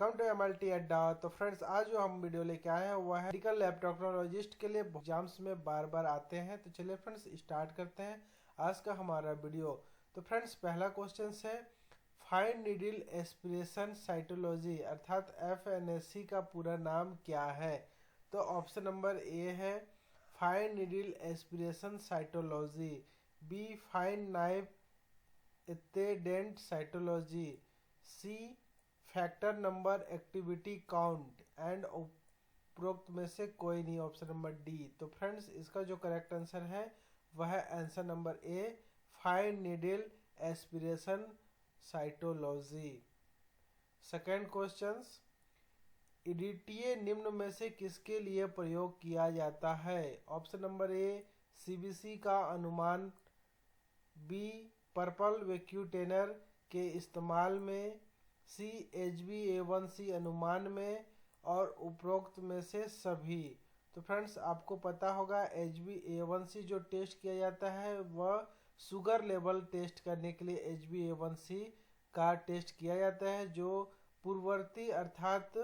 Welcome to MLT अड्डा। तो friends, आज जो हम वीडियो लेके आए हैं वो है मेडिकल लैब टेक्नोलॉजिस्ट के लिए एग्जाम्स में बार बार आते हैं। तो चलिए फ्रेंड्स स्टार्ट करते हैं आज का हमारा वीडियो। तो फ्रेंड्स, पहला क्वेश्चन है फाइन नीडल एस्पिरेशन साइटोलॉजी अर्थात FNSC का पूरा नाम क्या है। तो ऑप्शन नंबर ए है fine needle aspiration cytology, B fine knife attendant cytology, C factor number activity count and उपरोक्त में से कोई नहीं, ऑप्शन नंबर डी। तो फ्रेंड्स, इसका जो करेक्ट आंसर है वह है answer number A fine needle aspiration cytology. Second question, EDTA निम्न में से किसके लिए प्रयोग किया जाता है। ऑप्शन नंबर ए CBC का अनुमान, बी पर्पल वैक्यूटेनर के इस्तेमाल में, सी HbA1c अनुमान में, और उपरोक्त में से सभी। तो फ्रेंड्स, आपको पता होगा HbA1c जो टेस्ट किया जाता है वह शुगर लेवल टेस्ट करने के लिए HbA1c का टेस्ट किया जाता है, जो पूर्ववर्ती अर्थात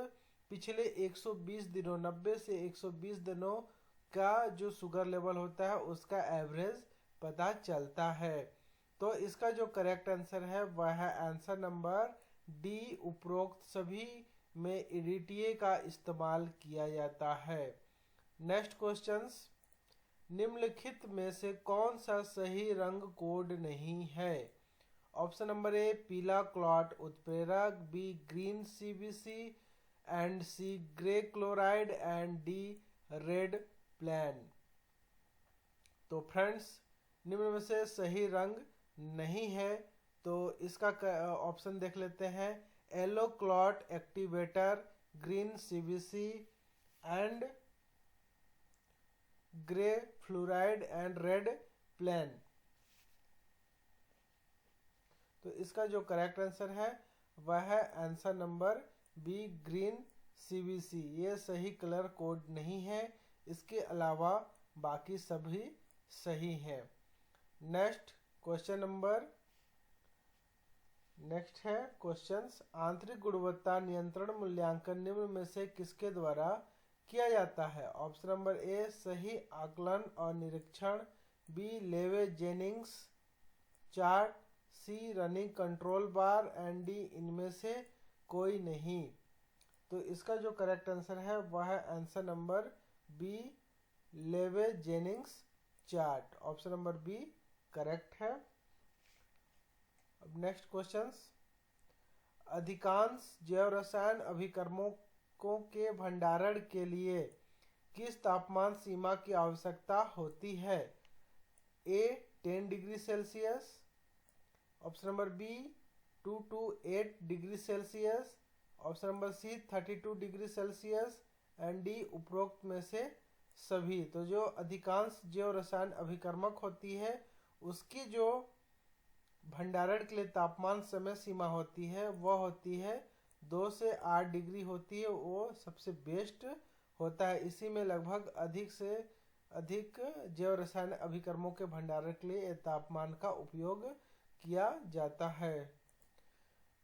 पिछले 120 दिनों 90 से 120 दिनों का जो शुगर लेवल होता है उसका एवरेज पता चलता है। तो इसका जो करेक्ट आंसर है वह है आंसर नंबर डी, उपरोक्त सभी में ईडीटीए का इस्तेमाल किया जाता है। नेक्स्ट क्वेश्चन, निम्नलिखित में से कौन सा सही रंग कोड नहीं है। ऑप्शन नंबर ए पीला क्लॉट उत्प्रेरक, B green CBC and C grey chloride and D red plain. तो फ्रेंड्स, निम्न में से सही रंग नहीं है, तो इसका ऑप्शन देख लेते हैं। Yellow clot activator, green CBC and grey fluoride and red plain. तो इसका जो करेक्ट आंसर है वह है answer number B green CBC। ये सही कलर कोड नहीं है, इसके अलावा बाकी सभी सही है। नेक्स्ट है क्वेश्चंस, आंतरिक गुणवत्ता नियंत्रण मूल्यांकन निम्न में से किसके द्वारा किया जाता है। ऑप्शन नंबर ए सही आकलन और निरीक्षण, B Levey Jennings chart, C running control bar and D इनमें से कोई नहीं। तो इसका जो करेक्ट आंसर है वह है answer number B Levey Jennings chart. Option number B correct है। अब नेक्स्ट क्वेश्चन, अधिकांश जैव रसायन अभिकर्मकों के भंडारण के लिए किस तापमान सीमा की आवश्यकता होती है। A 10 degree Celsius, option number B 2 to 8 degree Celsius, option number C 32 degree Celsius and D उपरोक्त में से सभी। तो जो अधिकांश जैव रसायन अभिकर्मक होती है उसकी जो भंडारण के लिए तापमान समय सीमा होती है वह होती है 2 से 8 डिग्री होती है, वो सबसे बेस्ट होता है। इसी में लगभग अधिक से अधिक जैव रसायन अभिकर्मों के भंडारण के लिए तापमान का उपयोग किया जाता है।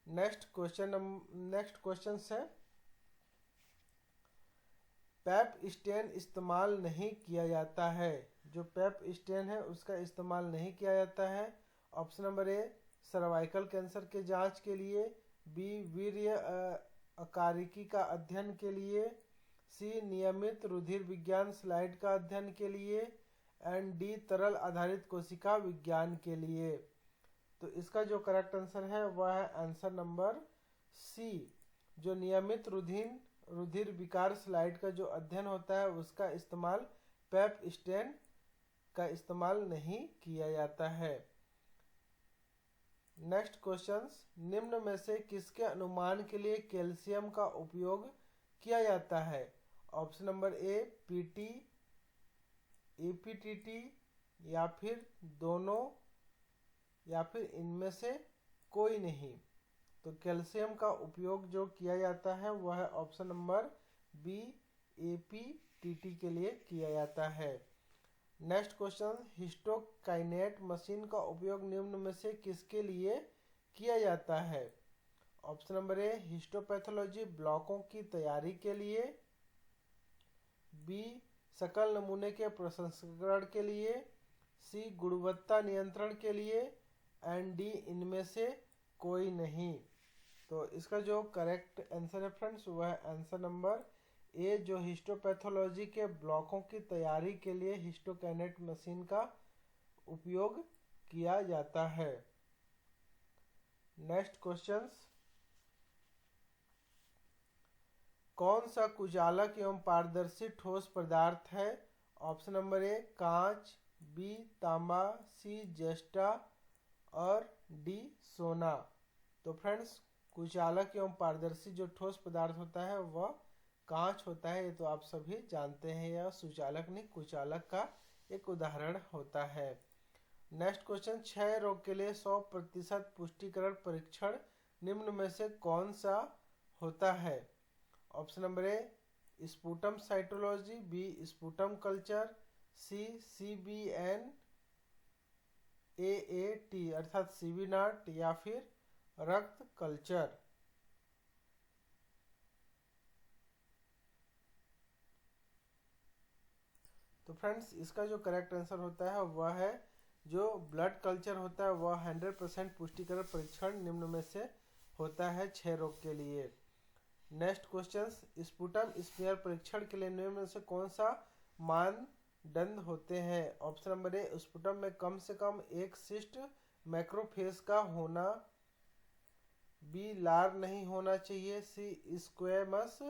नेक्स्ट क्वेश्चन है पैप स्टेन इस्तेमाल नहीं किया जाता है। जो पैप स्टेन है उसका इस्तेमाल नहीं किया जाता है। ऑप्शन नंबर ए सर्वाइकल कैंसर के जांच के लिए, बी वीर्य अकारिकी का अध्ययन के लिए, सी नियमित रुधिर विज्ञान स्लाइड का अध्ययन के लिए एंड डी तरल आधारित कोशिका विज्ञान के लिए। तो इसका जो करेक्ट आंसर है वह है आंसर नंबर सी, जो नियमित रुधिर विकार स्लाइड का जो अध्ययन होता है उसका इस्तेमाल पैप स्टेन का इस्तेमाल नहीं किया जाता है। नेक्स्ट क्वेश्चन, निम्न में से किसके अनुमान के लिए कैल्शियम का उपयोग किया जाता है। ऑप्शन नंबर ए PT, APTT या फिर दोनों या फिर इनमें से कोई नहीं। तो कैल्शियम का उपयोग जो किया जाता है वह है ऑप्शन नंबर बी APTT के लिए किया जाता है। नेक्स्ट क्वेश्चन, हिस्टोकाइनेट मशीन का उपयोग निम्न में से किसके लिए किया जाता है। ऑप्शन नंबर ए हिस्टोपैथोलॉजी ब्लॉकों की तैयारी के लिए, बी सकल नमूने के प्रसंस्करण के लिए, सी गुणवत्ता नियंत्रण के लिए, एंड डी इनमें से कोई नहीं। तो इसका जो करेक्ट आंसर है फ्रेंड्स वह है आंसर नंबर ए, जो हिस्टोपैथोलॉजी के ब्लॉकों की तैयारी के लिए हिस्टोकैनेट मशीन का उपयोग किया जाता है। नेक्स्ट क्वेश्चंस, कौन सा कुचालक एवं पारदर्शी ठोस पदार्थ है? ऑप्शन नंबर ए कांच, बी तांबा, सी जस्टा और डी सोना। तो फ्रेंड्स कुचालक एवं पारदर्शी जो ठोस पदार्थ होता है वह कांच होता है, ये तो आप सभी जानते हैं। यह सुचालक नहीं कुचालक का एक उदाहरण होता है। नेक्स्ट क्वेश्चन, क्षय रोग के लिए 100% पुष्टिकरण परीक्षण निम्न में से कौन सा होता है? Option number A sputum cytology, B sputum culture, C CBN AAT अर्थात CB नॉट, या फिर रक्त कल्चर। तो फ्रेंड्स इसका जो करेक्ट आंसर होता है वह है जो ब्लड कल्चर होता है वह 100% पुष्टिकरण परीक्षण निम्न में से होता है क्षय रोग के लिए। नेक्स्ट क्वेश्चंस, स्पुटम स्मीयर परीक्षण के लिए निम्न में से कौन सा मानदंड होते हैं? ऑप्शन नंबर ए स्पुटम में कम से कम एक सिस्ट मैक्रोफेज का होना, बी लार नहीं होना चाहिए, सी स्क्वेमस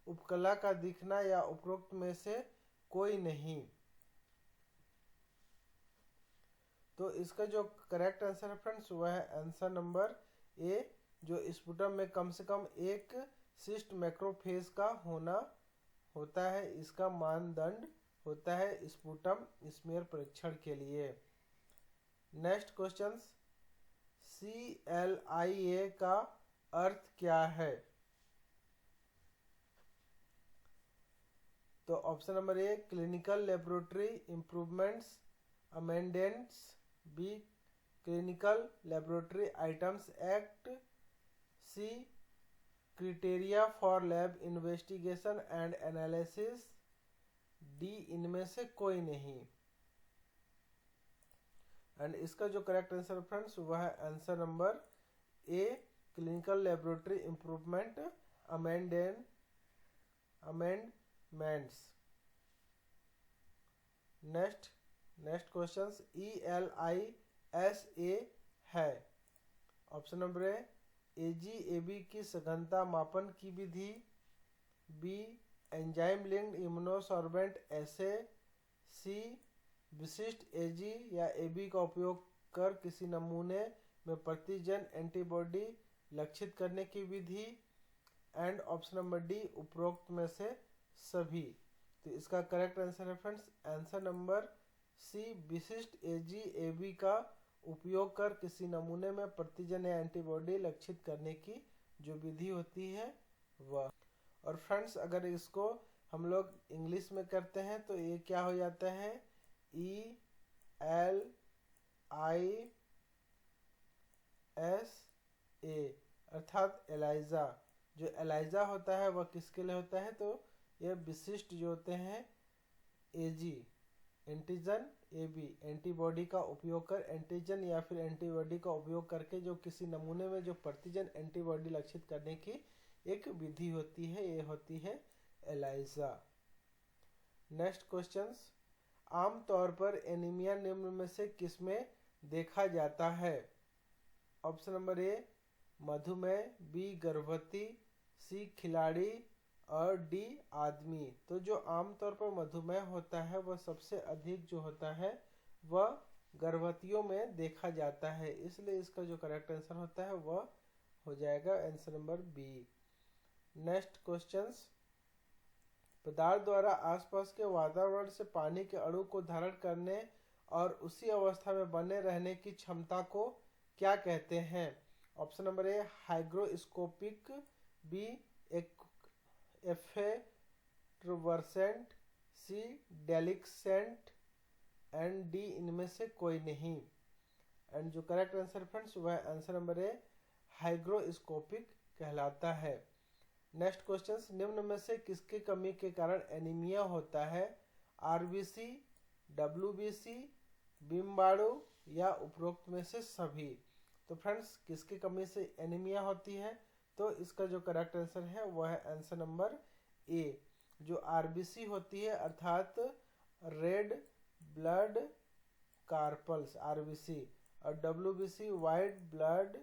उपकला का दिखना, या उपरोक्त में से कोई नहीं। तो इसका जो करेक्ट आंसर है फ्रेंड्स वह है आंसर नंबर ए, जो स्पुटम में कम से कम एक सिस्ट मैक्रोफेज का होना होता है, इसका मानदंड होता है स्पुटम स्मीयर परीक्षण के लिए। नेक्स्ट क्वेश्चंस, CLIA का अर्थ क्या है? तो option number A clinical laboratory improvements amendments, B clinical laboratory items act, C criteria for lab investigation and analysis, D इनमें से कोई नहीं। एंड इसका जो करेक्ट आंसर फ्रेंड्स वह है answer number A clinical laboratory improvement amendments. Next questions, ELISA है। Option number ए AGAB की सघनता मापन की विधि, बी एंजाइम लिंक्ड इम्यूनोसॉर्बेंट एसे, सी विशिष्ट AG या AB का उपयोग कर किसी नमूने में प्रतिजन एंटीबॉडी लक्षित करने की विधि, एंड ऑप्शन नंबर डी उपरोक्त में से सभी। तो इसका करेक्ट आंसर है फ्रेंड्स आंसर नंबर सी विशिष्ट AG/AB का उपयोग कर किसी नमूने में प्रतिजन या एंटीबॉडी लक्षित करने की जो विधि होती है वह। और फ्रेंड्स अगर इसको हम लोग इंग्लिश में करते हैं तो ये क्या हो जाता है, ELISA अर्थात एलाइजा। जो एलाइजा होता है वह किसके लिए होता है, तो ये विशिष्ट जो होते हैं AG एंटीजन, AB एंटीबॉडी का उपयोग कर एंटीजन या फिर एंटीबॉडी का उपयोग करके जो किसी नमूने में जो प्रतिजन एंटीबॉडी लक्षित करने की एक विधि होती है, ये होती है एलाइजा। नेक्स्ट क्वेश्चंस, आमतौर पर एनीमिया निम्न में से किसमें देखा जाता है? ऑप्शन नंबर ए मधुमेह, बी गर्भवती, सी खिलाड़ी और डी आदमी। तो जो आमतौर पर मधुमेह होता है वह सबसे अधिक जो होता है वह गर्भवतियों में देखा जाता है, इसलिए इसका जो करेक्ट आंसर होता है वह हो जाएगा answer number B. Next questions, पदार्थ द्वारा आसपास के वातावरण से पानी के अणु को धारण करने और उसी अवस्था में बने रहने की क्षमता को क्या कहते हैं? Option number A hygroscopic, B efflorescent, C deliquescent, and D इनमें से कोई नहीं। एंड जो करेक्ट आंसर फ्रेंड्स वह आंसर नंबर ए हाइग्रोस्कोपिक कहलाता है। नेक्स्ट क्वेश्चन, निम्न में से किसकी कमी के कारण एनीमिया होता है? आरबीसी, डब्ल्यूबीसी, बिम्बाणु या उपरोक्त में से सभी? तो फ्रेंड्स, किसकी कमी से एनीमिया होती है? तो इसका जो करेक्ट आंसर है वह है आंसर नंबर ए, जो आरबीसी होती है अर्थात रेड ब्लड कार्पल्स आरबीसी, और डब्ल्यूबीसी वाइट ब्लड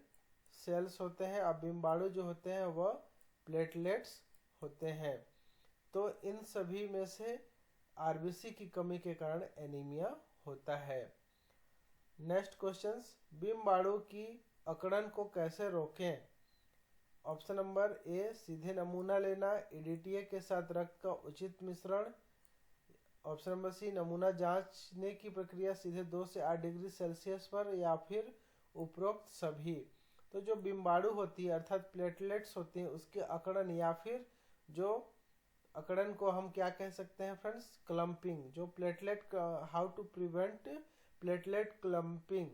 सेल्स होते हैं, और बिम्बाणु जो होते हैं वह प्लेटलेट्स होते हैं। तो इन सभी में से आरबीसी की कमी के कारण एनीमिया होता है। नेक्स्ट क्वेश्चन, बिम्बाणु की अकड़न को कैसे रोकें? ऑप्शन नंबर ए, सीधे नमूना लेना, ईडीटीए के साथ रक्त का उचित मिश्रण। ऑप्शन नंबर सी, नमूना जांचने की प्रक्रिया सीधे 2 से 8 डिग्री सेल्सियस पर, या फिर उपरोक्त सभी। तो जो बिम्बाणु होती है अर्थात प्लेटलेट्स होती हैं उसके अकड़न, या फिर जो अकड़न को हम क्या कह सकते हैं फ्रेंड्स? क्लम्पिंग। जो platelet, how to prevent platelet clumping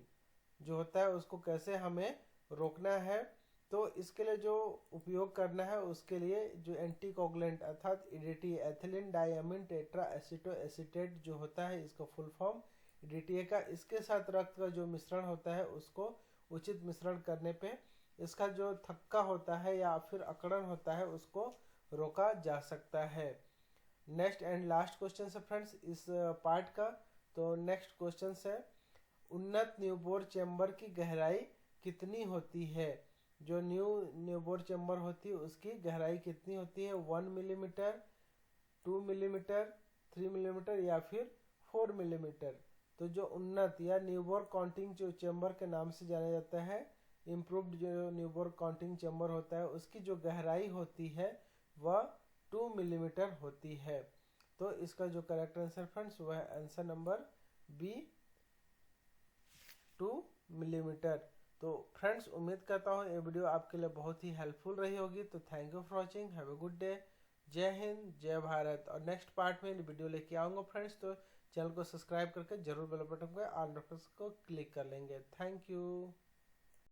जो होता है उसको कैसे हमें रोकना है? तो इसके लिए जो उपयोग करना है उसके लिए जो एंटीकोगुलेंट अर्थात ईडीटीए, एथिलीन डाइअमीन टेट्रा एसिटो एसीटेट जो होता है, इसका फुल फॉर्म ईडीटीए का, इसके साथ रक्त का जो मिश्रण होता है उसको उचित मिश्रण करने पे इसका जो थक्का होता है या फिर अकड़न होता है उसको रोका जा सकता है। नेक्स्ट एंड लास्ट क्वेश्चन है फ्रेंड्स इस पार्ट का। तो नेक्स्ट क्वेश्चन है, उन्नत न्यूबोर चैम्बर की गहराई कितनी होती है? जो न्यूबोर चैम्बर होती है उसकी गहराई कितनी होती है? 1 मिलीमीटर, 2 मिलीमीटर, 3 मिलीमीटर या फिर 4 मिलीमीटर? तो जो उन्नत या न्यूबोर काउंटिंग जो चैम्बर के नाम से जाना जाता है, इम्प्रूव्ड जो न्यूबोर काउंटिंग चैम्बर होता है उसकी जो गहराई होती है वह 2 मिलीमीटर होती है। तो इसका जो करेक्ट आंसर फ्रेंड्स वह है आंसर नंबर बी, 2 मिलीमीटर। तो फ्रेंड्स, उम्मीद करता हूँ ये वीडियो आपके लिए बहुत ही हेल्पफुल रही होगी। तो thank you for watching, have a good day, जय हिंद, जय भारत। और नेक्स्ट पार्ट में वीडियो लेके आऊँगा फ्रेंड्स, तो चैनल को सब्सक्राइब करके जरूर बेल बटन पे ऑल नोटिफिकेशन को क्लिक कर लेंगे। Thank you.